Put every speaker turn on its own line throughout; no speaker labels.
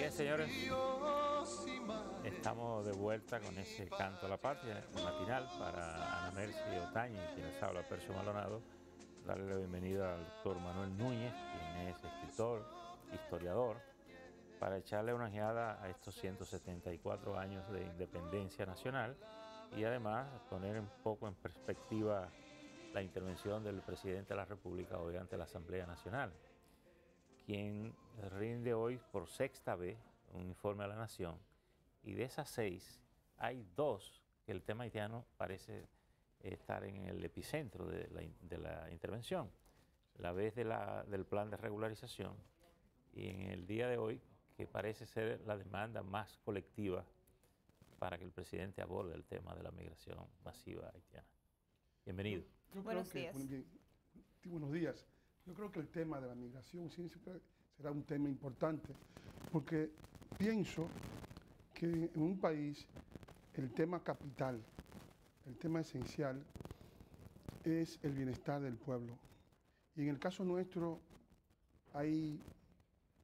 Bien, señores, estamos de vuelta con ese canto a la patria matinal para Ana Mercy Otañi, quien les habla, Percio Maldonado. Darle la bienvenida al doctor Manuel Núñez, quien es escritor, historiador, para echarle una ojeada a estos 174 años de independencia nacional y además poner un poco en perspectiva la intervención del presidente de la República hoy ante la Asamblea Nacional, quien rinde hoy por sexta vez un informe a la Nación, y de esas 6 hay 2 que el tema haitiano parece estar en el epicentro de la intervención, la vez del plan de regularización y en el día de hoy que parece ser la demanda más colectiva para que el presidente aborde el tema de la migración masiva haitiana. Bienvenido.
Buenos días. Buenos días. Yo creo que el tema de la migración siempre será un tema importante, porque pienso que en un país el tema capital, el tema esencial es el bienestar del pueblo. Y en el caso nuestro hay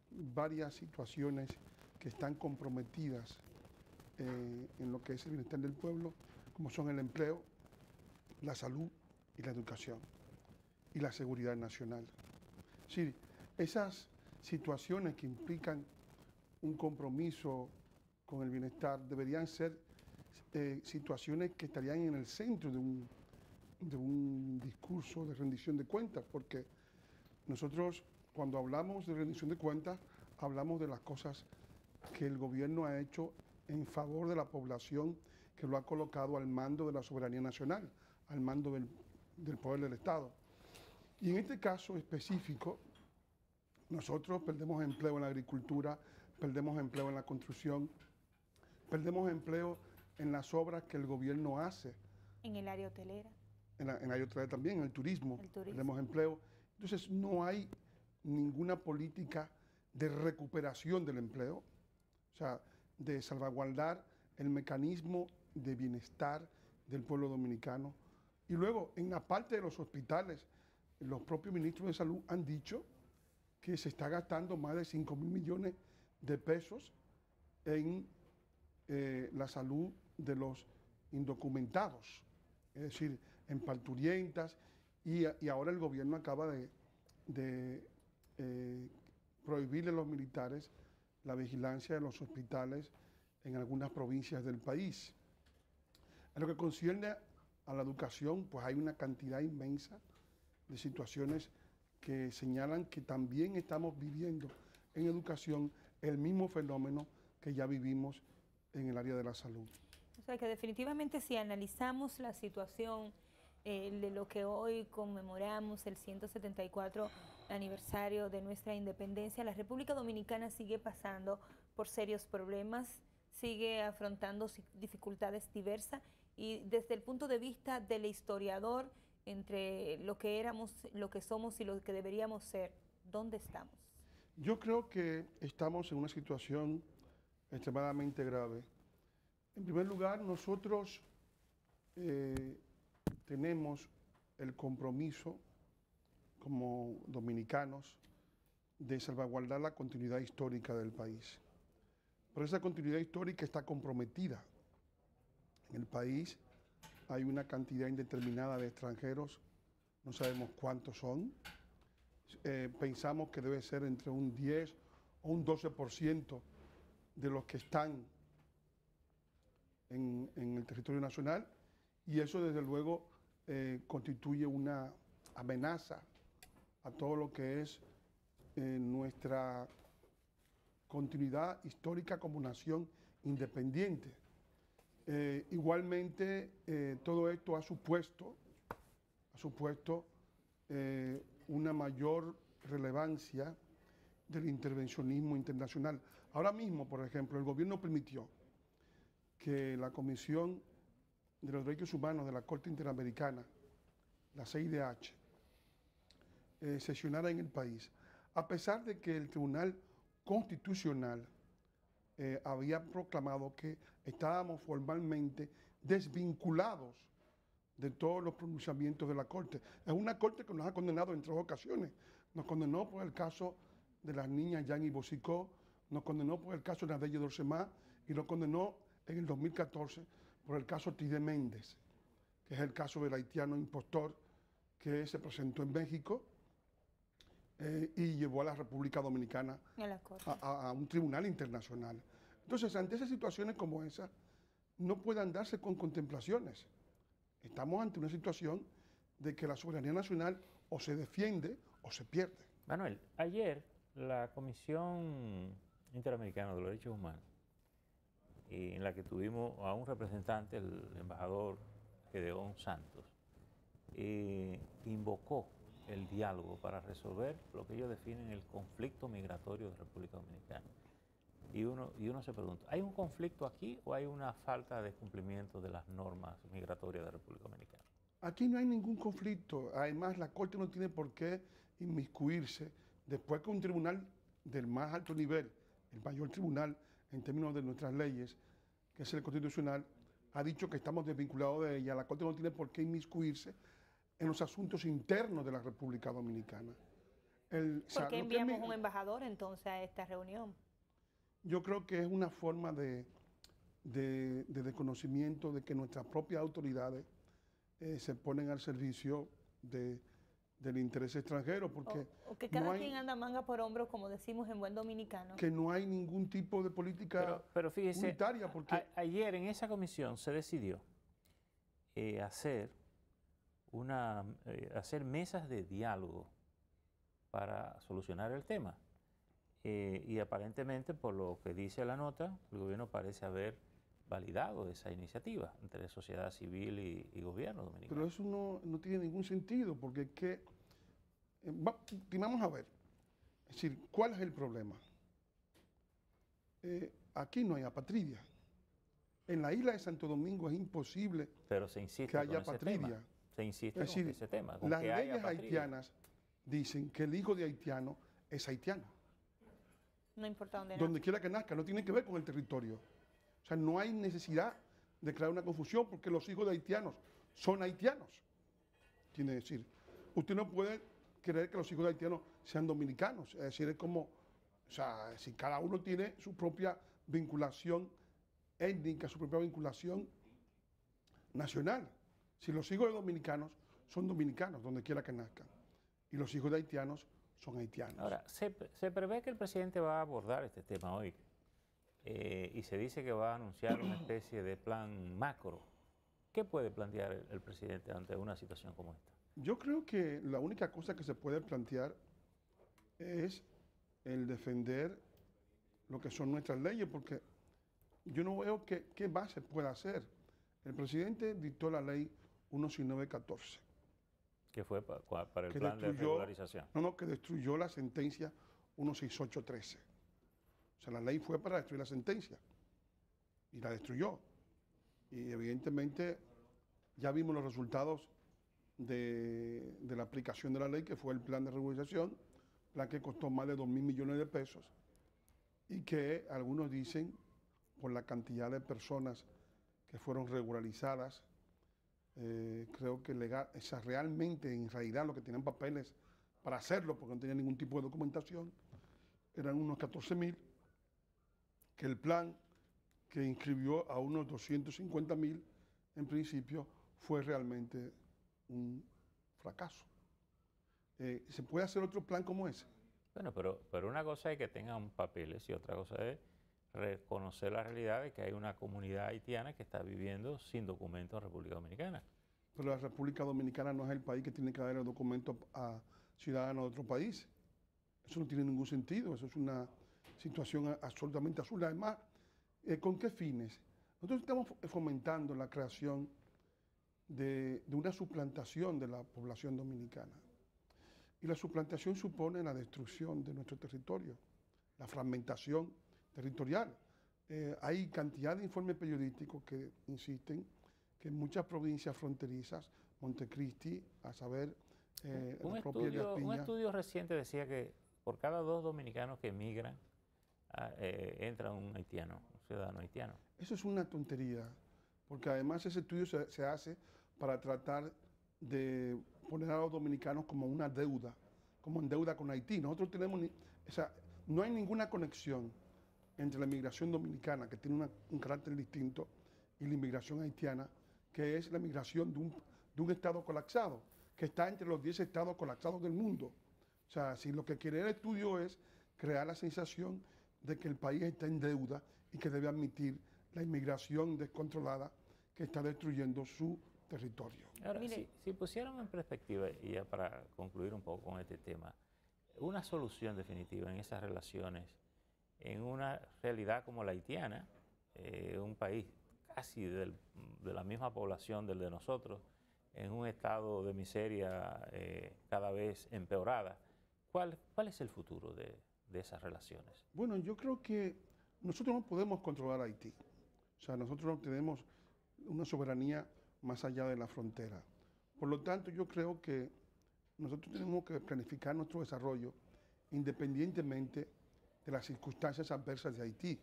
varias situaciones que están comprometidas en lo que es el bienestar del pueblo, como son el empleo, la salud y la educación y la seguridad nacional. Sí, esas situaciones que implican un compromiso con el bienestar deberían ser situaciones que estarían en el centro de un discurso de rendición de cuentas, porque nosotros cuando hablamos de rendición de cuentas hablamos de las cosas que el gobierno ha hecho en favor de la población que lo ha colocado al mando de la soberanía nacional, al mando del poder del Estado. Y en este caso específico, nosotros perdemos empleo en la agricultura, perdemos empleo en la construcción, perdemos empleo en las obras que el gobierno hace.
En el área hotelera.
En el área hotelera también, en el turismo. Perdemos empleo. Entonces no hay ninguna política de recuperación del empleo, o sea, de salvaguardar el mecanismo de bienestar del pueblo dominicano. Y luego, en la parte de los hospitales, los propios ministros de salud han dicho que se está gastando más de 5.000 millones de pesos en la salud de los indocumentados, es decir, en parturientas, y ahora el gobierno acaba de prohibirle a los militares la vigilancia de los hospitales en algunas provincias del país. En lo que concierne a la educación, pues hay una cantidad inmensa de situaciones que señalan que también estamos viviendo en educación el mismo fenómeno que ya vivimos en el área de la salud.
O sea que definitivamente si analizamos la situación de lo que hoy conmemoramos, el 174 aniversario de nuestra independencia, la República Dominicana sigue pasando por serios problemas, sigue afrontando dificultades diversas, y desde el punto de vista del historiador, entre lo que éramos, lo que somos y lo que deberíamos ser, ¿dónde estamos?
Yo creo que estamos en una situación extremadamente grave. En primer lugar, nosotros tenemos el compromiso como dominicanos de salvaguardar la continuidad histórica del país. Pero esa continuidad histórica está comprometida. En el país hay una cantidad indeterminada de extranjeros, no sabemos cuántos son. Pensamos que debe ser entre un 10 o un 12% de los que están en el territorio nacional, y eso desde luego constituye una amenaza a todo lo que es nuestra continuidad histórica como nación independiente. Igualmente, todo esto ha supuesto una mayor relevancia del intervencionismo internacional. Ahora mismo, por ejemplo, el gobierno permitió que la Comisión de los Derechos Humanos de la Corte Interamericana, la CIDH, sesionara en el país, a pesar de que el Tribunal Constitucional había proclamado que estábamos formalmente desvinculados de todos los pronunciamientos de la Corte. Es una Corte que nos ha condenado en 3 ocasiones. Nos condenó por el caso de las niñas Yan y Bocicó, nos condenó por el caso Nadella Dorsemá y nos condenó en el 2014 por el caso Tide Méndez, que es el caso del haitiano impostor que se presentó en México y llevó a la República Dominicana a un tribunal internacional. Entonces, ante esas situaciones como esa, no pueden darse con contemplaciones. Estamos ante una situación de que la soberanía nacional o se defiende o se pierde.
Manuel, ayer la Comisión Interamericana de los Derechos Humanos, en la que tuvimos a un representante, el embajador Gedeón Santos, invocó el diálogo para resolver lo que ellos definen el conflicto migratorio de República Dominicana. Y uno se pregunta, ¿hay un conflicto aquí o hay una falta de cumplimiento de las normas migratorias de República Dominicana?
Aquí no hay ningún conflicto. Además, la Corte no tiene por qué inmiscuirse después que un tribunal del más alto nivel, el mayor tribunal en términos de nuestras leyes, que es el Constitucional, ha dicho que estamos desvinculados de ella. La Corte no tiene por qué inmiscuirse en los asuntos internos de la República Dominicana.
¿Por qué enviamos un embajador entonces a esta reunión?
Yo creo que es una forma de desconocimiento de que nuestras propias autoridades se ponen al servicio del interés extranjero, porque
o que cada quien anda manga por hombro, como decimos en buen dominicano.
Que no hay ningún tipo de política
pero fíjese,
unitaria. Porque
ayer en esa comisión se decidió hacer mesas de diálogo para solucionar el tema. Y aparentemente, por lo que dice la nota, el gobierno parece haber validado esa iniciativa entre sociedad civil y gobierno dominicano.
Pero eso no tiene ningún sentido, porque es que, vamos a ver, es decir, ¿cuál es el problema? Aquí no hay apatridia. En la isla de Santo Domingo es imposible
pero se insiste
que haya
con ese
apatridia.
tema. Se insiste
es decir,
con ese tema.
Las leyes haitianas dicen que el hijo de haitiano es haitiano.
No importa dónde nazca.
Donde quiera que nazca, no tiene que ver con el territorio. O sea, no hay necesidad de crear una confusión porque los hijos de haitianos son haitianos. Quiere decir, usted no puede creer que los hijos de haitianos sean dominicanos. Es decir, es como, o sea, si cada uno tiene su propia vinculación étnica, su propia vinculación nacional. Si los hijos de dominicanos son dominicanos, donde quiera que nazcan, y los hijos de haitianos son haitianos.
Ahora, se prevé que el presidente va a abordar este tema hoy y se dice que va a anunciar una especie de plan macro. ¿Qué puede plantear el presidente ante una situación como esta?
Yo creo que la única cosa que se puede plantear es el defender lo que son nuestras leyes, porque yo no veo qué más se puede hacer. El presidente dictó la ley 16914.
¿Qué fue para el plan de regularización?
Que destruyó la sentencia 16813. O sea, la ley fue para destruir la sentencia y la destruyó. Y evidentemente ya vimos los resultados de la aplicación de la ley, que fue el plan de regularización, plan que costó más de 2.000 millones de pesos y que algunos dicen, por la cantidad de personas que fueron regularizadas, creo que realmente, en realidad, los que tenían papeles para hacerlo, porque no tenían ningún tipo de documentación, eran unos 14.000, que el plan que inscribió a unos 250.000, en principio, fue realmente un fracaso. ¿Se puede hacer otro plan como ese?
Bueno, pero una cosa es que tengan papeles y otra cosa es reconocer la realidad de que hay una comunidad haitiana que está viviendo sin documentos en República Dominicana.
Pero la República Dominicana no es el país que tiene que dar el documento a ciudadanos de otro país. Eso no tiene ningún sentido, eso es una situación absolutamente absurda. Además, ¿con qué fines? Nosotros estamos fomentando la creación de una suplantación de la población dominicana. Y la suplantación supone la destrucción de nuestro territorio, la fragmentación territorial. Hay cantidad de informes periodísticos que insisten que en muchas provincias fronterizas, Montecristi, a saber,
un estudio reciente decía que por cada 2 dominicanos que emigran, entra un haitiano, un ciudadano haitiano.
Eso es una tontería, porque además ese estudio se hace para tratar de poner a los dominicanos como una deuda, como en deuda con Haití. Nosotros tenemos, no hay ninguna conexión entre la inmigración dominicana, que tiene un carácter distinto, y la inmigración haitiana, que es la migración de un estado colapsado, que está entre los 10 estados colapsados del mundo. O sea, si lo que quiere el estudio es crear la sensación de que el país está en deuda y que debe admitir la inmigración descontrolada que está destruyendo su territorio.
Ahora, si pusiéramos en perspectiva, y ya para concluir un poco con este tema, una solución definitiva en esas relaciones, en una realidad como la haitiana, un país casi de la misma población del de nosotros, en un estado de miseria cada vez empeorada, ¿cuál es el futuro de esas relaciones?
Bueno, yo creo que nosotros no podemos controlar Haití. O sea, nosotros no tenemos una soberanía más allá de la frontera. Por lo tanto, yo creo que nosotros tenemos que planificar nuestro desarrollo independientemente de las circunstancias adversas de Haití.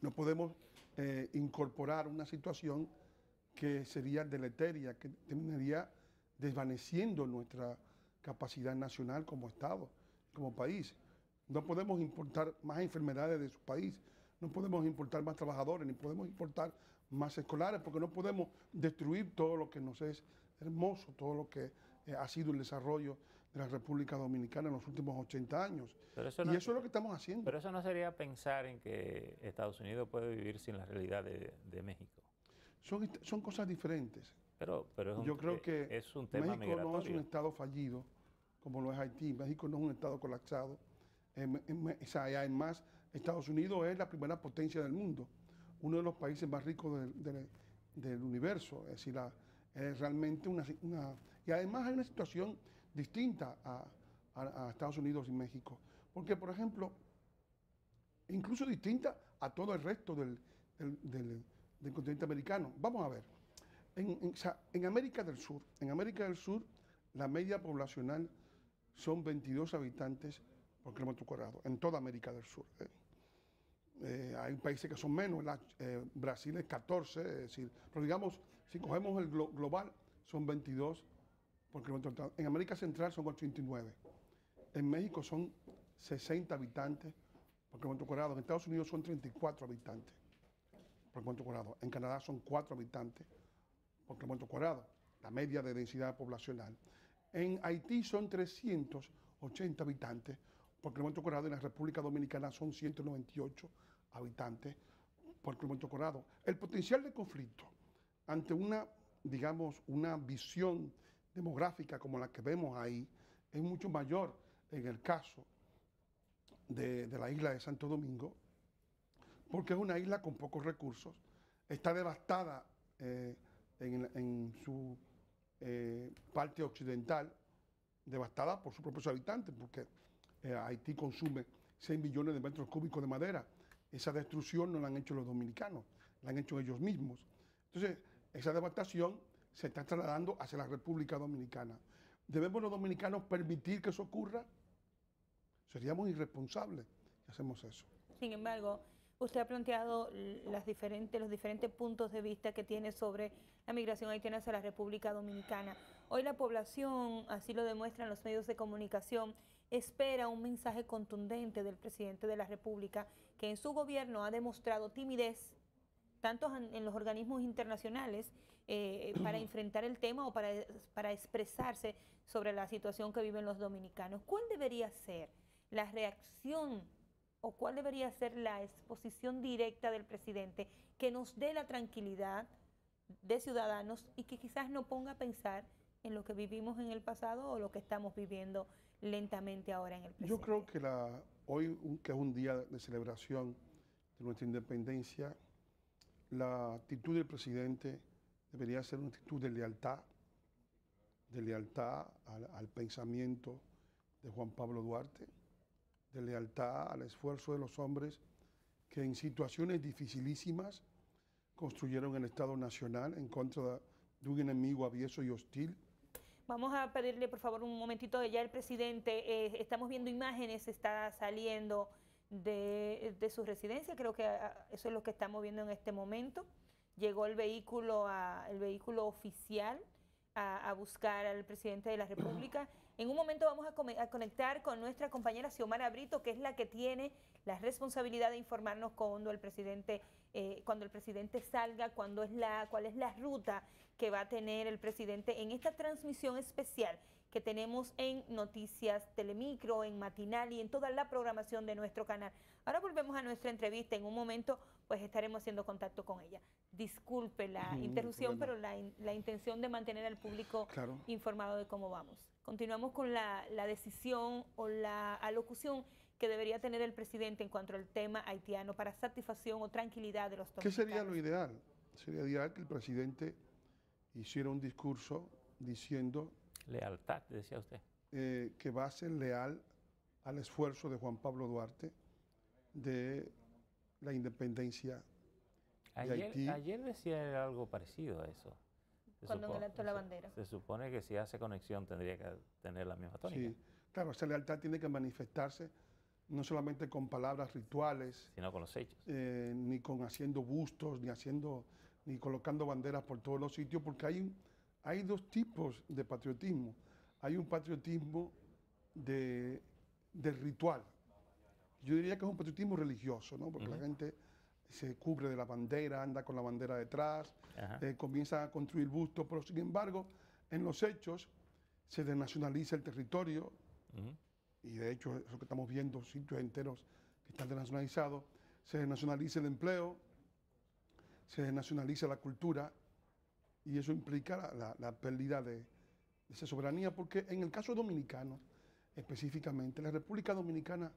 No podemos incorporar una situación que sería deleteria, que terminaría desvaneciendo nuestra capacidad nacional como Estado, como país. No podemos importar más enfermedades de su país, no podemos importar más trabajadores, ni podemos importar más escolares, porque no podemos destruir todo lo que nos es hermoso, todo lo que ha sido el desarrollo de la República Dominicana en los últimos 80 años. Eso es lo que estamos haciendo.
Pero eso no sería pensar en que Estados Unidos puede vivir sin la realidad de México.
Son cosas diferentes.
Pero
yo creo que
es un tema
México
migratorio.
No es un estado fallido, como lo es Haití. México no es un estado colapsado. Además, Estados Unidos es la primera potencia del mundo, uno de los países más ricos del universo. Es decir, es realmente y además hay una situación distinta a Estados Unidos y México. Porque, por ejemplo, incluso distinta a todo el resto del continente americano. Vamos a ver, en América del Sur, la media poblacional son 22 habitantes por kilómetro cuadrado, en toda América del Sur. Hay países que son menos, Brasil es 14, es decir, pero digamos, si cogemos el global, son 22 por kilómetro cuadrado. En América Central son 89. En México son 60 habitantes por kilómetro cuadrado. En Estados Unidos son 34 habitantes por kilómetro cuadrado. En Canadá son 4 habitantes por kilómetro cuadrado, la media de densidad poblacional. En Haití son 380 habitantes por kilómetro cuadrado. En la República Dominicana son 198 habitantes por kilómetro cuadrado. El potencial de conflicto ante una visión demográfica como la que vemos ahí es mucho mayor en el caso de la isla de Santo Domingo, porque es una isla con pocos recursos, está devastada en su parte occidental, devastada por sus propios habitantes, porque Haití consume 6 millones de metros cúbicos de madera. Esa destrucción no la han hecho los dominicanos, la han hecho ellos mismos. Entonces, esa devastación se está trasladando hacia la República Dominicana. ¿Debemos los dominicanos permitir que eso ocurra? Seríamos irresponsables si hacemos eso.
Sin embargo, usted ha planteado los diferentes puntos de vista que tiene sobre la migración haitiana hacia la República Dominicana. Hoy la población, así lo demuestran los medios de comunicación, espera un mensaje contundente del presidente de la República, que en su gobierno ha demostrado timidez, tanto en los organismos internacionales, para enfrentar el tema o para expresarse sobre la situación que viven los dominicanos. ¿Cuál debería ser la reacción o cuál debería ser la exposición directa del presidente que nos dé la tranquilidad de ciudadanos y que quizás no ponga a pensar en lo que vivimos en el pasado o lo que estamos viviendo lentamente ahora en el presente?
Yo creo que hoy, que es un día de celebración de nuestra independencia, la actitud del presidente debería ser una actitud de lealtad al pensamiento de Juan Pablo Duarte, de lealtad al esfuerzo de los hombres que en situaciones dificilísimas construyeron el Estado Nacional en contra de un enemigo avieso y hostil.
Vamos a pedirle, por favor, un momentito. Ya el presidente, estamos viendo imágenes, está saliendo de su residencia. Creo que eso es lo que estamos viendo en este momento. Llegó el vehículo oficial a buscar al presidente de la República. En un momento vamos a conectar con nuestra compañera Xiomara Brito, que es la que tiene la responsabilidad de informarnos cuando el presidente salga, cuál es la ruta que va a tener el presidente en esta transmisión especial que tenemos en Noticias Telemicro, en Matinal y en toda la programación de nuestro canal. Ahora volvemos a nuestra entrevista. En un momento pues estaremos haciendo contacto con ella. Disculpe la interrupción, pero la intención de mantener al público informado de cómo vamos. Continuamos con la decisión o la alocución que debería tener el presidente en cuanto al tema haitiano para satisfacción o tranquilidad de los dominicanos.
¿Qué sería lo ideal? Sería ideal que el presidente hiciera un discurso diciendo...
Lealtad, decía usted.
Que va a ser leal al esfuerzo de Juan Pablo Duarte de la independencia de Haití.
Ayer decía algo parecido a eso.
Cuando en el acto de la bandera.
Se supone que si hace conexión tendría que tener la misma tónica.
Sí, claro, esa lealtad tiene que manifestarse no solamente con palabras rituales,
sino con los hechos.
Ni con haciendo bustos, ni colocando banderas por todos los sitios, porque hay dos tipos de patriotismo. Hay un patriotismo de ritual. Yo diría que es un patriotismo religioso, ¿no? Porque la gente se cubre de la bandera, anda con la bandera detrás, comienza a construir bustos, pero sin embargo, en los hechos se desnacionaliza el territorio, y de hecho es lo que estamos viendo, sitios enteros que están desnacionalizados, se desnacionaliza el empleo, se desnacionaliza la cultura, y eso implica la pérdida de esa soberanía, porque en el caso dominicano, específicamente, la República Dominicana,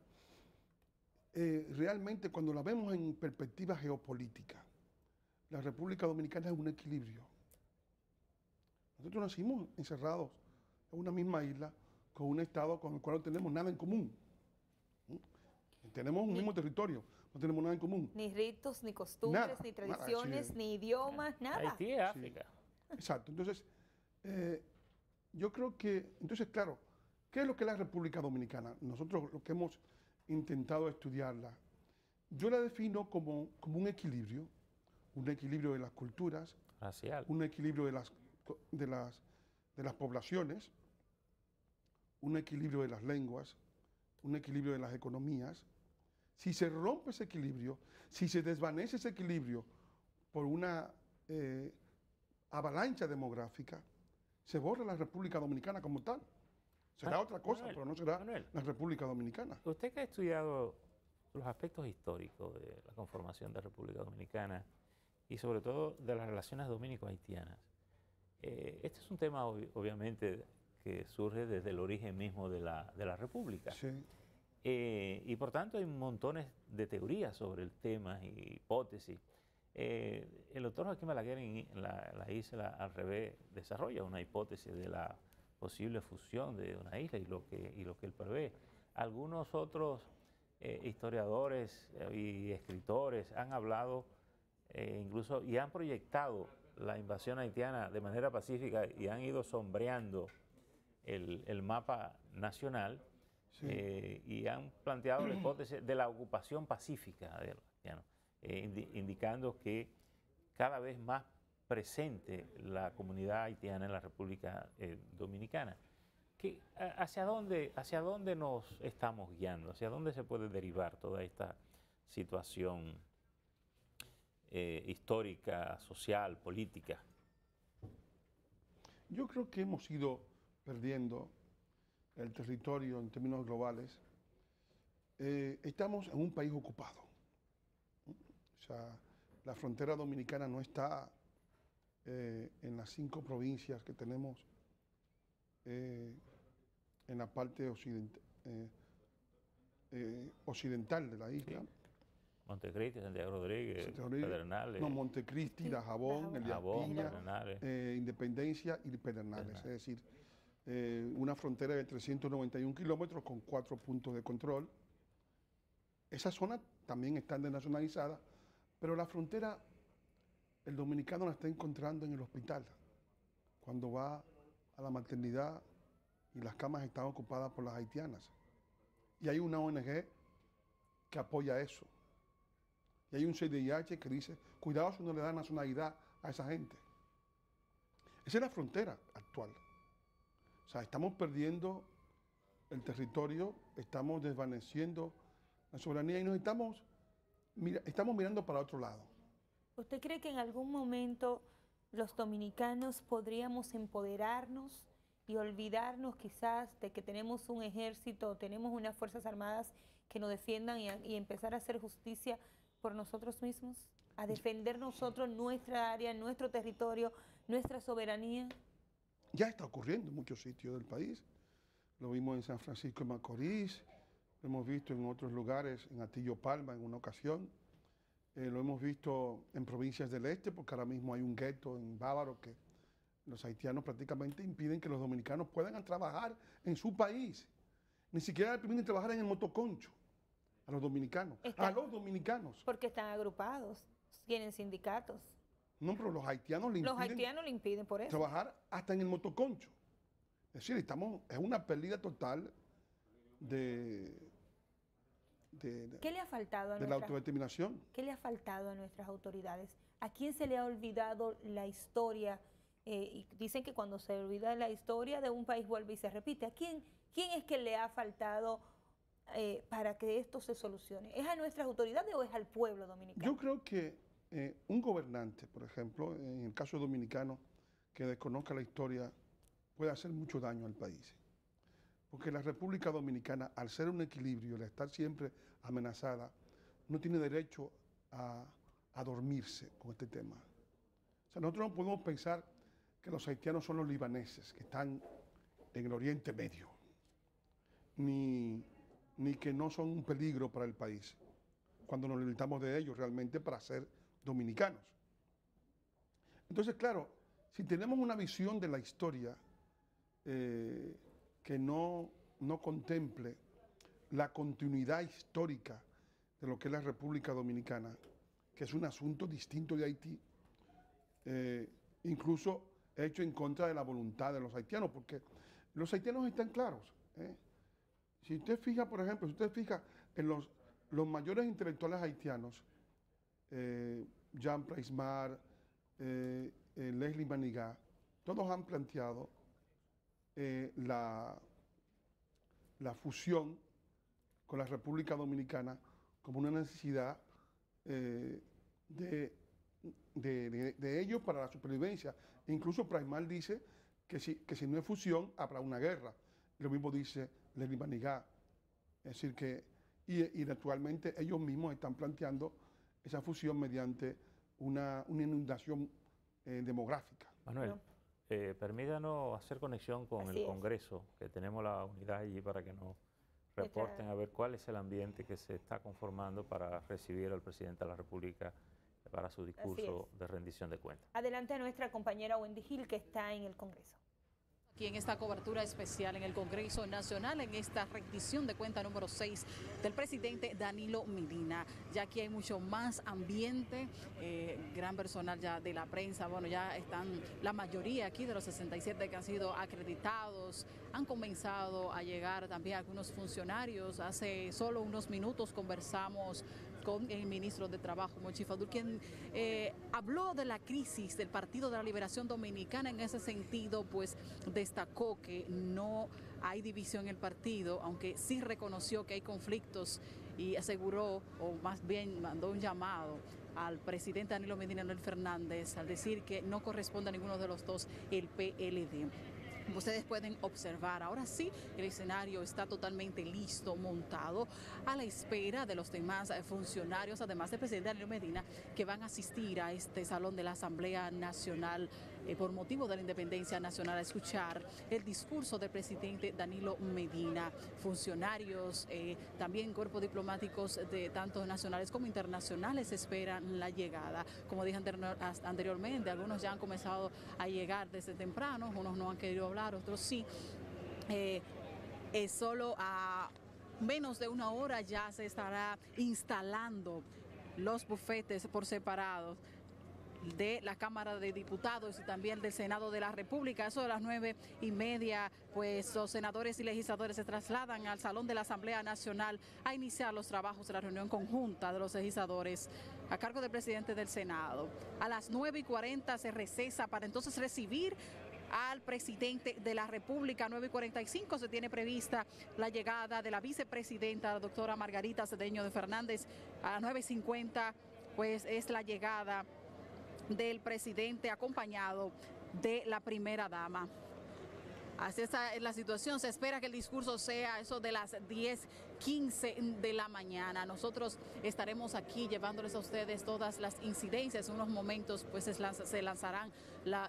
realmente cuando la vemos en perspectiva geopolítica, la República Dominicana es un equilibrio. Nosotros nacimos encerrados en una misma isla, con un Estado con el cual no tenemos nada en común. Tenemos un mismo territorio, no tenemos nada en común.
Ni ritos, ni costumbres, ni tradiciones, ni idiomas, nada.
Haití es África.
Sí. Exacto. Entonces, yo creo que, claro, ¿qué es lo que es la República Dominicana? Nosotros lo que hemos intentado estudiarla, yo la defino como un equilibrio de las culturas,
racial,
un equilibrio de las poblaciones, un equilibrio de las lenguas, un equilibrio de las economías. Si se rompe ese equilibrio, si se desvanece ese equilibrio por una avalancha demográfica, se borra la República Dominicana como tal. Será otra cosa, pero no será la República Dominicana.
Usted que ha estudiado los aspectos históricos de la conformación de la República Dominicana y sobre todo de las relaciones dominico-haitianas, este es un tema obviamente que surge desde el origen mismo de la República.
Sí.
Y por tanto hay montones de teorías sobre el tema y hipótesis. El doctor Joaquín Balaguer en la isla al revés desarrolla una hipótesis de la posible fusión de una isla y lo que él prevé. Algunos otros historiadores y escritores han hablado incluso y han proyectado la invasión haitiana de manera pacífica y han ido sombreando el mapa nacional. Sí. Y han planteado la hipótesis de la ocupación pacífica de los haitianos, indicando que cada vez más presente la comunidad haitiana en la República Dominicana. ¿Hacia dónde nos estamos guiando? ¿Hacia dónde se puede derivar toda esta situación histórica, social, política?
Yo creo que hemos ido perdiendo el territorio en términos globales. Estamos en un país ocupado. O sea, la frontera dominicana no está en las 5 provincias que tenemos en la parte occidental de la isla.
Sí. Montecristi, Santiago Rodríguez, Pedernales.
No, Montecristi, Dajabón, Elías Piña, Independencia y Pedernales. Es decir, una frontera de 391 kilómetros con 4 puntos de control. Esa zona también está desnacionalizada, pero la frontera, el dominicano la está encontrando en el hospital, cuando va a la maternidad y las camas están ocupadas por las haitianas. Y hay una ONG que apoya eso. Y hay un CDIH que dice, cuidado si no le da nacionalidad a esa gente. Esa es la frontera actual. actual. O sea, estamos perdiendo el territorio, estamos desvaneciendo la soberanía y estamos mirando para otro lado.
¿Usted cree que en algún momento los dominicanos podríamos empoderarnos y olvidarnos quizás de que tenemos un ejército, tenemos unas fuerzas armadas que nos defiendan y empezar a hacer justicia por nosotros mismos? ¿A defender nosotros nuestra área, nuestro territorio, nuestra soberanía?
Ya está ocurriendo en muchos sitios del país. Lo vimos en San Francisco de Macorís, lo hemos visto en otros lugares, en Atillo Palma en una ocasión. Lo hemos visto en provincias del este, porque ahora mismo hay un gueto en Bávaro que los haitianos prácticamente impiden que los dominicanos puedan trabajar en su país. Ni siquiera le permiten trabajar en el motoconcho a los dominicanos.
Porque están agrupados, tienen sindicatos.
No, pero los haitianos le
impiden por eso
trabajar hasta en el motoconcho. Es decir, es una pérdida total
¿Qué le ha faltado
de la autodeterminación?
¿Qué le ha faltado a nuestras autoridades? ¿A quién se le ha olvidado la historia? Y dicen que cuando se olvida la historia de un país vuelve y se repite. ¿A quién es que le ha faltado para que esto se solucione? ¿Es a nuestras autoridades o es al pueblo dominicano?
Yo creo que un gobernante, por ejemplo, en el caso dominicano, que desconozca la historia, puede hacer mucho daño al país. Porque la República Dominicana, al ser un equilibrio, al estar siempre amenazada, no tiene derecho a dormirse con este tema. O sea, nosotros no podemos pensar que los haitianos son los libaneses, que están en el Oriente Medio, ni que no son un peligro para el país, cuando nos necesitamos de ellos realmente para ser dominicanos. Entonces, claro, si tenemos una visión de la historia que no contemple la continuidad histórica de lo que es la República Dominicana, que es un asunto distinto de Haití, incluso hecho en contra de la voluntad de los haitianos, porque los haitianos están claros. Si usted fija, por ejemplo, en los mayores intelectuales haitianos, Jean Praismar, Leslie Manigá, todos han planteado la fusión con la República Dominicana como una necesidad de ellos para la supervivencia. Incluso Praismar dice que si no hay fusión habrá una guerra. Lo mismo dice Leslie Manigá. Es decir que, y actualmente ellos mismos están planteando esa fusión mediante una inundación demográfica.
Manuel, permítanos hacer conexión con el Congreso, que tenemos la unidad allí para que nos reporten a ver cuál es el ambiente que se está conformando para recibir al presidente de la República para su discurso de rendición de cuentas.
Adelante a nuestra compañera Wendy Gil, que está en el Congreso.
Aquí en esta cobertura especial en el Congreso Nacional, en esta rendición de cuenta número 6 del presidente Danilo Medina. Ya aquí hay mucho más ambiente, gran personal ya de la prensa, bueno, ya están la mayoría aquí de los 67 que han sido acreditados, han comenzado a llegar también algunos funcionarios. Hace solo unos minutos conversamos con el ministro de Trabajo, Monchi Fadul, quien habló de la crisis del Partido de la Liberación Dominicana. En ese sentido, pues destacó que no hay división en el partido, aunque sí reconoció que hay conflictos y aseguró, o más bien mandó un llamado al presidente Danilo Medina Fernández al decir que no corresponde a ninguno de los dos el PLD. Como ustedes pueden observar, ahora sí el escenario está totalmente listo, montado, a la espera de los demás funcionarios, además del presidente Danilo Medina, que van a asistir a este salón de la Asamblea Nacional por motivo de la independencia nacional, a escuchar el discurso del presidente Danilo Medina. Funcionarios, también cuerpos diplomáticos de tanto nacionales como internacionales esperan la llegada. Como dije anteriormente, algunos ya han comenzado a llegar desde temprano, unos no han querido hablar, otros sí. Solo a menos de una hora ya se estará instalando los bufetes por separado de la Cámara de Diputados y también del Senado de la República. Eso de las 9:30, pues los senadores y legisladores se trasladan al Salón de la Asamblea Nacional a iniciar los trabajos de la reunión conjunta de los legisladores a cargo del presidente del Senado. A las 9:40 se recesa para entonces recibir al presidente de la República. 9:45 se tiene prevista la llegada de la vicepresidenta, la doctora Margarita Cedeño de Fernández. A las 9:50 pues es la llegada del presidente acompañado de la primera dama. Así está la situación. Se espera que el discurso sea eso de las 10:15 de la mañana. Nosotros estaremos aquí llevándoles a ustedes todas las incidencias. En unos momentos pues se lanzarán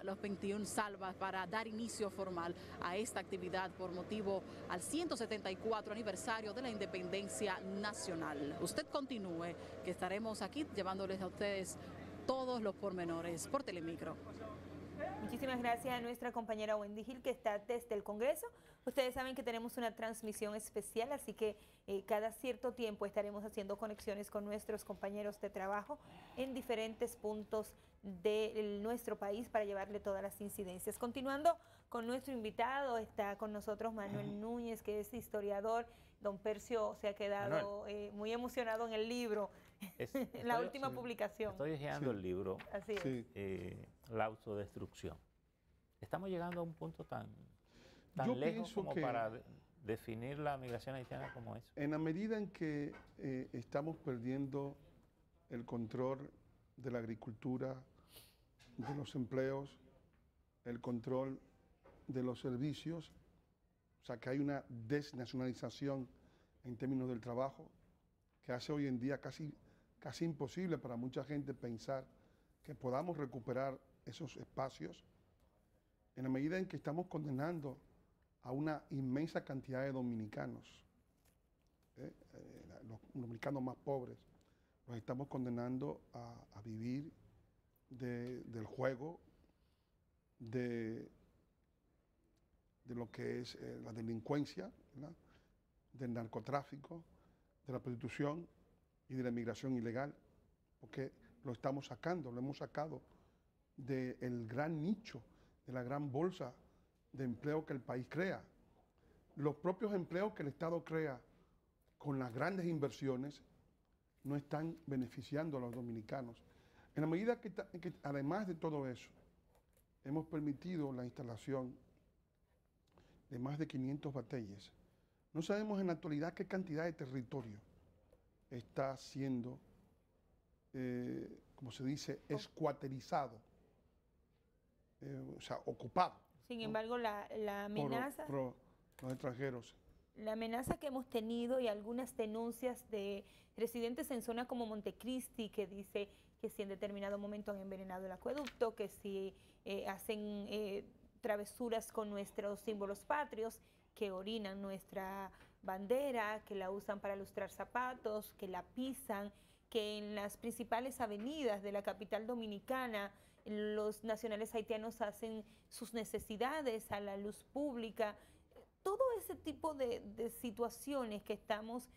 los 21 salvas para dar inicio formal a esta actividad por motivo al 174 aniversario de la independencia nacional. Usted continúe, que estaremos aquí llevándoles a ustedes todos los pormenores por Telemicro.
Muchísimas gracias a nuestra compañera Wendy Gil, que está desde el Congreso. Ustedes saben que tenemos una transmisión especial, así que cada cierto tiempo estaremos haciendo conexiones con nuestros compañeros de trabajo en diferentes puntos de nuestro país para llevarle todas las incidencias. Continuando con nuestro invitado, está con nosotros Manuel Núñez, que es historiador. Don Percio se ha quedado muy emocionado en el libro, en la última publicación.
Estoy hojeando el libro.
Así es.
La autodestrucción. Estamos llegando a un punto tan
Yo
lejos
pienso
como
que
para definir la migración haitiana como eso.
en la medida en que estamos perdiendo el control de la agricultura, de los empleos, el control de los servicios, o sea que hay una desnacionalización en términos del trabajo que hace hoy en día casi imposible para mucha gente pensar que podamos recuperar esos espacios, en la medida en que estamos condenando a una inmensa cantidad de dominicanos, los dominicanos más pobres, los estamos condenando a vivir del juego, de lo que es la delincuencia, ¿verdad?, del narcotráfico, de la prostitución y de la inmigración ilegal, porque lo estamos sacando, lo hemos sacado del gran nicho, de la gran bolsa de empleo que el país crea. Los propios empleos que el Estado crea con las grandes inversiones no están beneficiando a los dominicanos. En la medida que además de todo eso, hemos permitido la instalación de más de 500 batalles. No sabemos en la actualidad qué cantidad de territorio está siendo, como se dice, escuaterizado, o sea, ocupado.
Sin embargo, la amenaza...
por los extranjeros.
La amenaza que hemos tenido y algunas denuncias de residentes en zonas como Montecristi, que dice que si en determinado momento han envenenado el acueducto, que si hacen travesuras con nuestros símbolos patrios, que orinan nuestra bandera, que la usan para lustrar zapatos, que la pisan, que en las principales avenidas de la capital dominicana los nacionales haitianos hacen sus necesidades a la luz pública. Todo ese tipo de situaciones que estamos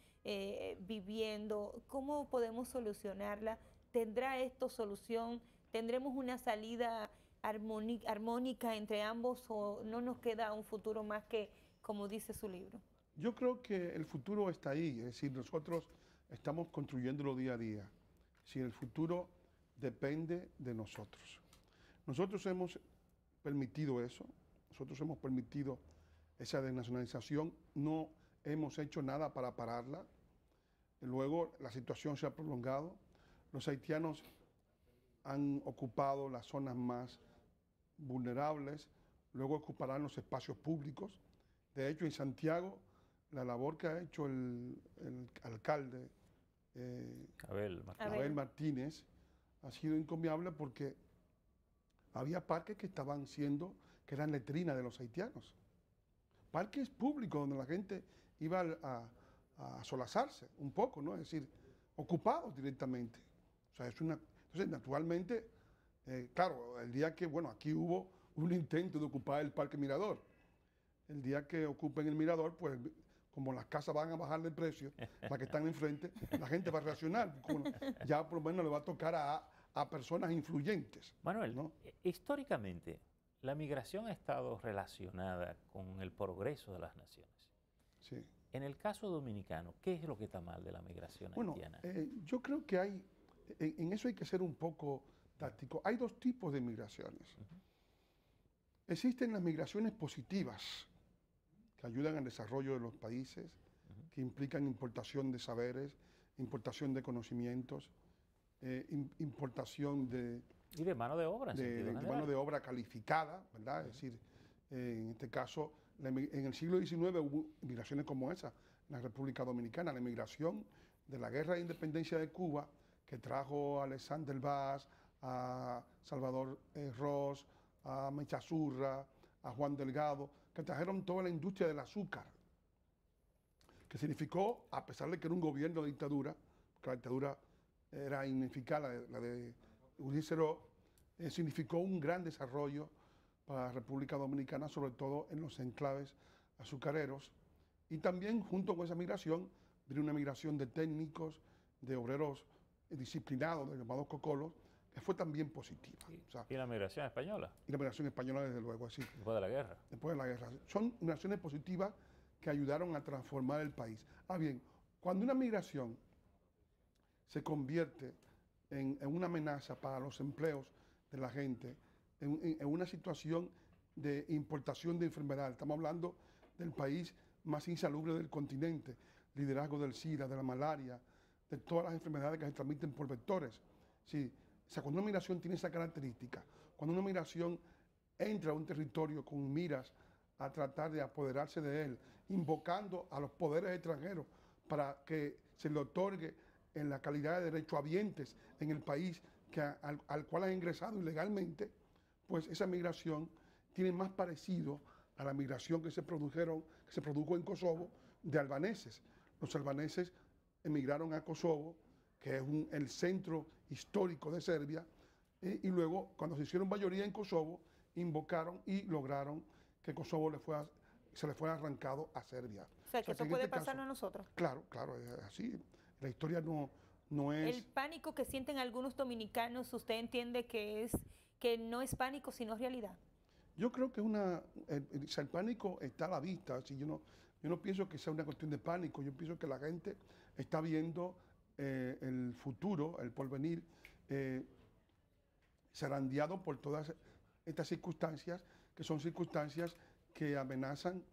viviendo, ¿cómo podemos solucionarla? ¿Tendrá esto solución? ¿Tendremos una salida armónica entre ambos o no nos queda un futuro más que, como dice su libro?
Yo creo que el futuro está ahí, es decir, nosotros estamos construyéndolo día a día. Si el futuro depende de nosotros. Nosotros hemos permitido eso, nosotros hemos permitido esa desnacionalización, no hemos hecho nada para pararla. Luego la situación se ha prolongado, los haitianos han ocupado las zonas más vulnerables, luego ocuparán los espacios públicos. De hecho, en Santiago, la labor que ha hecho el alcalde Abel Martínez ha sido encomiable porque había parques que eran letrinas de los haitianos. Parques públicos donde la gente iba a solazarse un poco, ¿no? Es decir, ocupados directamente. O sea, entonces, naturalmente, claro, el día que, bueno, aquí hubo un intento de ocupar el Parque Mirador. El día que ocupen el Mirador, pues, como las casas van a bajar de precio, las que están enfrente, la gente va a reaccionar. Bueno, ya por lo menos le va a tocar a personas influyentes.
Manuel,
¿no?
Históricamente, la migración ha estado relacionada con el progreso de las naciones.
Sí.
En el caso dominicano, ¿qué es lo que está mal de la migración haitiana?
Yo creo que en eso hay que ser un poco táctico. Hay dos tipos de migraciones. Existen las migraciones positivas que ayudan al desarrollo de los países, que implican importación de saberes, importación de conocimientos, importación de...
Y de mano de obra,
de mano de obra calificada, ¿verdad? Es decir, en este caso, en el siglo XIX hubo migraciones como esa, en la República Dominicana, la emigración de la Guerra de Independencia de Cuba, que trajo a Alexander Vaz, a Salvador Ross, a Mechazurra, a Juan Delgado, que trajeron toda la industria del azúcar, que significó, a pesar de que era un gobierno de dictadura, que la dictadura era ineficaz, la de Unicero, significó un gran desarrollo para la República Dominicana, sobre todo en los enclaves azucareros. Y también, junto con esa migración, vino una migración de técnicos, de obreros disciplinados, de llamados cocolos, que fue también positiva. O sea,
¿Y la migración española?
Y la migración española, desde luego, así.
Después de la guerra.
Después de la guerra. Son migraciones positivas que ayudaron a transformar el país. Ah, bien, cuando una migración se convierte en una amenaza para los empleos de la gente, en una situación de importación de enfermedades, estamos hablando del país más insalubre del continente, liderazgo del SIDA, de la malaria, de todas las enfermedades que se transmiten por vectores. Sí, o sea, cuando una migración tiene esa característica, cuando una migración entra a un territorio con miras a tratar de apoderarse de él, invocando a los poderes extranjeros para que se le otorgue en la calidad de derechohabientes en el país al cual ha ingresado ilegalmente, pues esa migración tiene más parecido a la migración que se produjo en Kosovo de albaneses. Los albaneses emigraron a Kosovo, que es el centro histórico de Serbia, y luego, cuando se hicieron mayoría en Kosovo, invocaron y lograron que Kosovo se le fuera arrancado a Serbia.
O sea, que eso puede pasarnos a nosotros.
Claro, claro, es así. La historia no es...
El pánico que sienten algunos dominicanos, ¿usted entiende que no es pánico, sino realidad?
Yo creo que el pánico está a la vista. Así, yo no pienso que sea una cuestión de pánico, yo pienso que la gente está viendo el futuro, el porvenir, zarandeado por todas estas circunstancias, que son circunstancias que amenazan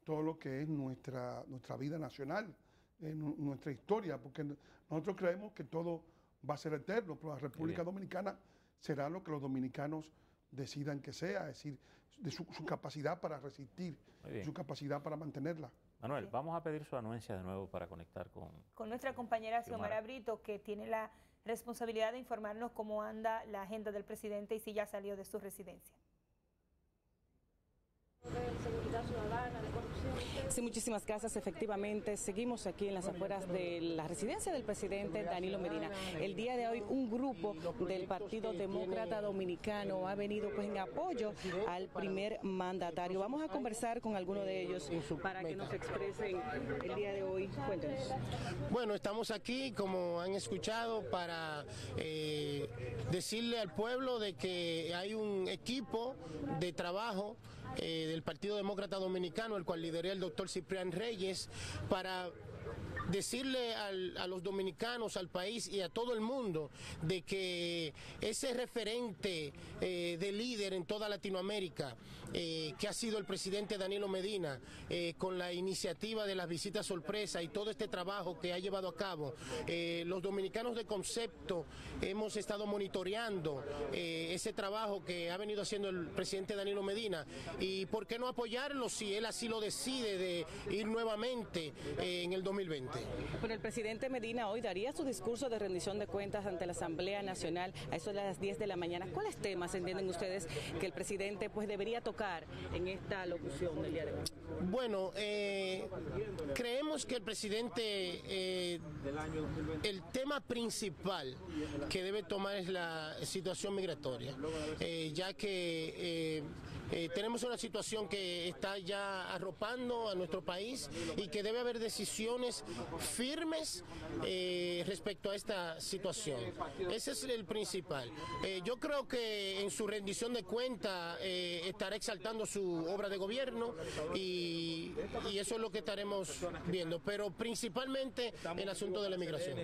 todo lo que es nuestra vida nacional, nuestra historia, porque nosotros creemos que todo va a ser eterno, pero la República Dominicana será lo que los dominicanos decidan que sea, es decir, de su capacidad para resistir, su capacidad para mantenerla.
Manuel, vamos a pedir su anuencia de nuevo para conectar con
nuestra compañera Xiomara Brito, que tiene la responsabilidad de informarnos cómo anda la agenda del presidente y si ya salió de su residencia.
De seguridad ciudadana, de corrupción.
Sí, muchísimas gracias. Efectivamente, seguimos aquí en las afueras de la residencia del presidente Danilo Medina. El día de hoy, un grupo del Partido Demócrata Dominicano ha venido pues en apoyo al primer mandatario. Vamos a conversar con alguno de ellos para que nos expresen el día de hoy. Cuéntenos.
Bueno, estamos aquí, como han escuchado, para decirle al pueblo de que hay un equipo de trabajo del Partido Demócrata Dominicano, el cual lideré el doctor Ciprián Reyes, para decirle a los dominicanos, al país y a todo el mundo de que ese referente de líder en toda Latinoamérica, que ha sido el presidente Danilo Medina, con la iniciativa de las visitas sorpresa y todo este trabajo que ha llevado a cabo, los dominicanos de concepto hemos estado monitoreando ese trabajo que ha venido haciendo el presidente Danilo Medina, y por qué no apoyarlo si él así lo decide de ir nuevamente en el 2020.
Pero el presidente Medina hoy daría su discurso de rendición de cuentas ante la Asamblea Nacional a eso de las 10 de la mañana. ¿Cuáles temas entienden ustedes que el presidente pues debería tocar en esta locución del día de hoy?
Bueno, creemos que el presidente, el tema principal que debe tomar es la situación migratoria, ya que tenemos una situación que está ya arropando a nuestro país y que debe haber decisiones firmes respecto a esta situación. Ese es el principal. Yo creo que en su rendición de cuentas estará exaltando su obra de gobierno y eso es lo que estaremos viendo, pero principalmente el asunto de la migración.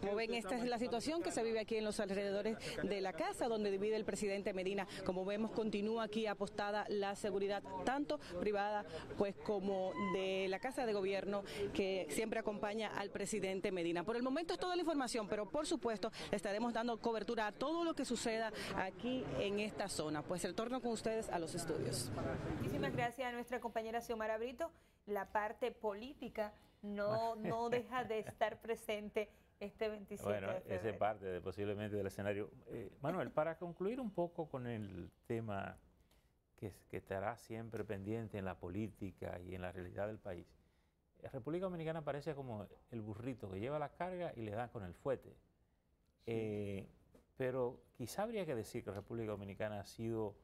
Como ven, esta es la situación que se vive aquí en los alrededores de la casa donde vive el presidente Medina. Como vemos, continúa aquí apoyando
apostada la seguridad, tanto privada pues como de la Casa de Gobierno, que siempre acompaña al presidente Medina. Por el momento es toda la información, pero por supuesto estaremos dando cobertura a todo lo que suceda aquí en esta zona. Pues retorno con ustedes a los estudios.
Muchísimas gracias a nuestra compañera Xiomara Brito. La parte política no deja de estar presente este 27 de febrero.
Esa es parte posiblemente del escenario. Manuel, para concluir un poco con el tema que estará siempre pendiente en la política y en la realidad del país, República Dominicana parece como el burrito que lleva la carga y le dan con el fuete. Sí. Pero quizá habría que decir que República Dominicana ha sido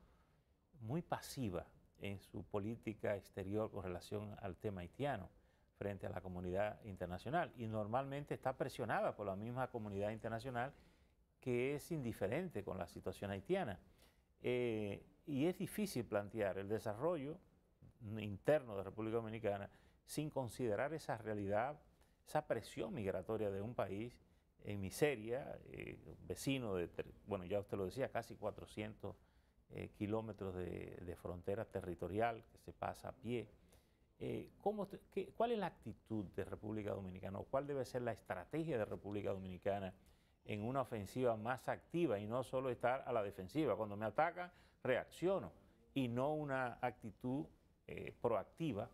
muy pasiva en su política exterior con relación al tema haitiano frente a la comunidad internacional, y normalmente está presionada por la misma comunidad internacional, que es indiferente con la situación haitiana. Y es difícil plantear el desarrollo interno de República Dominicana sin considerar esa realidad, esa presión migratoria de un país en miseria, vecino de, bueno, ya usted lo decía, casi 400 kilómetros de frontera territorial que se pasa a pie. ¿Cuál es la actitud de República Dominicana, o cuál debe ser la estrategia de República Dominicana en una ofensiva más activa y no solo estar a la defensiva? Cuando me atacan, reacciono, y no una actitud proactiva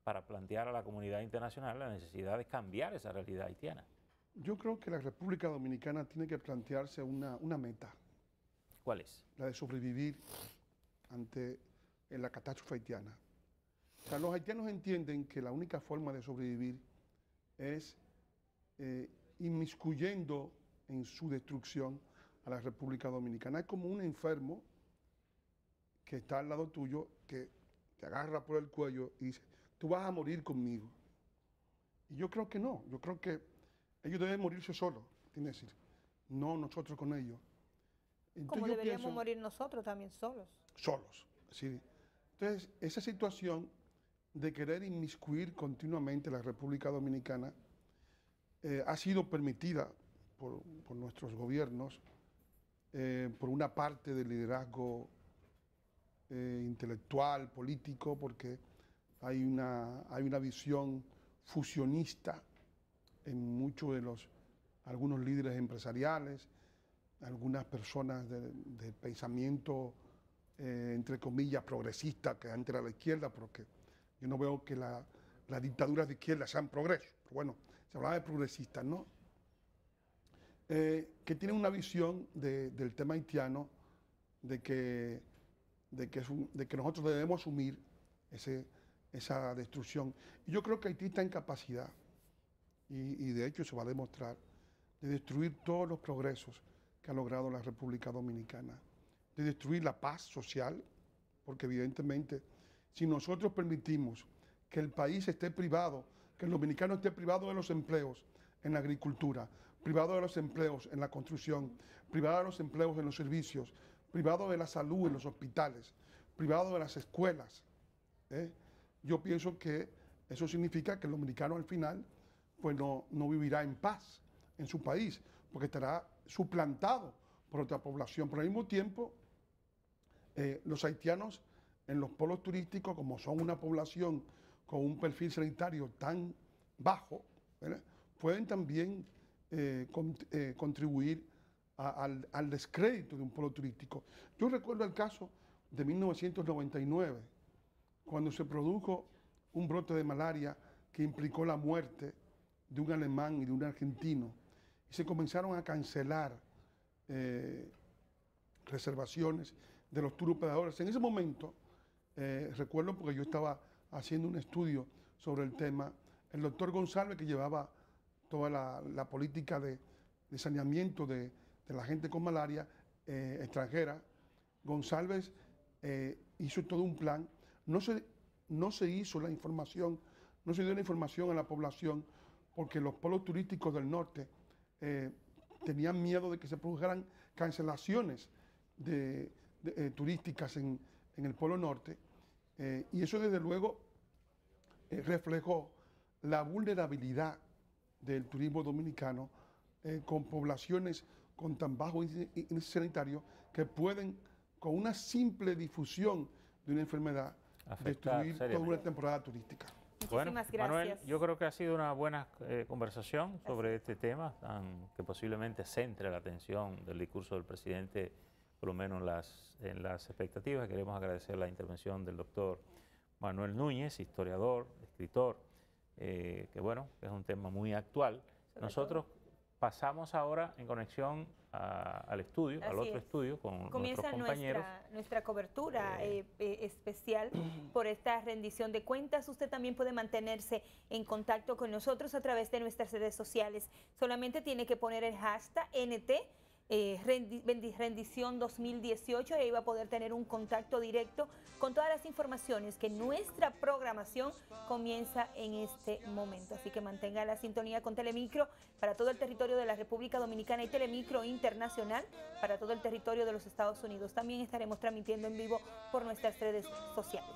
para plantear a la comunidad internacional la necesidad de cambiar esa realidad haitiana.
Yo creo que la República Dominicana tiene que plantearse una meta.
¿Cuál es?
La de sobrevivir ante la catástrofe haitiana. O sea, los haitianos entienden que la única forma de sobrevivir es inmiscuyendo en su destrucción a la República Dominicana. Es como un enfermo que está al lado tuyo, que te agarra por el cuello y dice, tú vas a morir conmigo. Y yo creo que no, yo creo que ellos deben morirse solos, tiene que decir, no nosotros con ellos. Entonces,
como deberíamos morir nosotros también solos.
Solos, sí. Entonces, esa situación de querer inmiscuir continuamente la República Dominicana ha sido permitida por nuestros gobiernos, por una parte del liderazgo intelectual, político, porque hay una visión fusionista en algunos líderes empresariales, algunas personas de pensamiento, entre comillas, progresista, que antes era la izquierda, porque yo no veo que las dictaduras de izquierda sean progreso, pero bueno, se hablaba de progresistas, ¿no? Que tienen una visión del tema haitiano, de que nosotros debemos asumir esa destrucción. Y yo creo que Haití está en capacidad, y de hecho se va a demostrar, de destruir todos los progresos que ha logrado la República Dominicana, de destruir la paz social, porque evidentemente si nosotros permitimos que el país esté privado, que el dominicano esté privado de los empleos en la agricultura, privado de los empleos en la construcción, privado de los empleos en los servicios, privado de la salud en los hospitales, privado de las escuelas, yo pienso que eso significa que el dominicano al final pues no vivirá en paz en su país, porque estará suplantado por otra población. Pero al mismo tiempo, los haitianos en los polos turísticos, como son una población con un perfil sanitario tan bajo, ¿verdad?, pueden también contribuir al descrédito de un polo turístico. Yo recuerdo el caso de 1999, cuando se produjo un brote de malaria que implicó la muerte de un alemán y de un argentino, y se comenzaron a cancelar reservaciones de los tour operadores. En ese momento, recuerdo porque yo estaba haciendo un estudio sobre el tema, el doctor González, que llevaba toda la política de saneamiento de la gente con malaria extranjera, González hizo todo un plan. No se hizo la información, no se dio la información a la población, porque los polos turísticos del norte tenían miedo de que se produjeran cancelaciones turísticas en el polo norte, y eso desde luego reflejó la vulnerabilidad del turismo dominicano con poblaciones con tan bajo índice sanitario, que pueden, con una simple difusión de una enfermedad destruir toda una temporada turística.
Bueno,
Muchísimas gracias.
Manuel, yo creo que ha sido una buena conversación sobre este tema, que posiblemente centre la atención del discurso del presidente, por lo menos en las expectativas. Queremos agradecer la intervención del doctor Manuel Núñez, historiador, escritor, que bueno, es un tema muy actual. Nosotros pasamos ahora en conexión al estudio, al otro estudio con nuestros compañeros.
Nuestra cobertura especial por esta rendición de cuentas. Usted también puede mantenerse en contacto con nosotros a través de nuestras redes sociales. Solamente tiene que poner el hashtag NT rendición 2018 y ahí va a poder tener un contacto directo con todas las informaciones que nuestra programación comienza en este momento. Así que mantenga la sintonía con Telemicro para todo el territorio de la República Dominicana y Telemicro Internacional para todo el territorio de los Estados Unidos. También estaremos transmitiendo en vivo por nuestras redes sociales.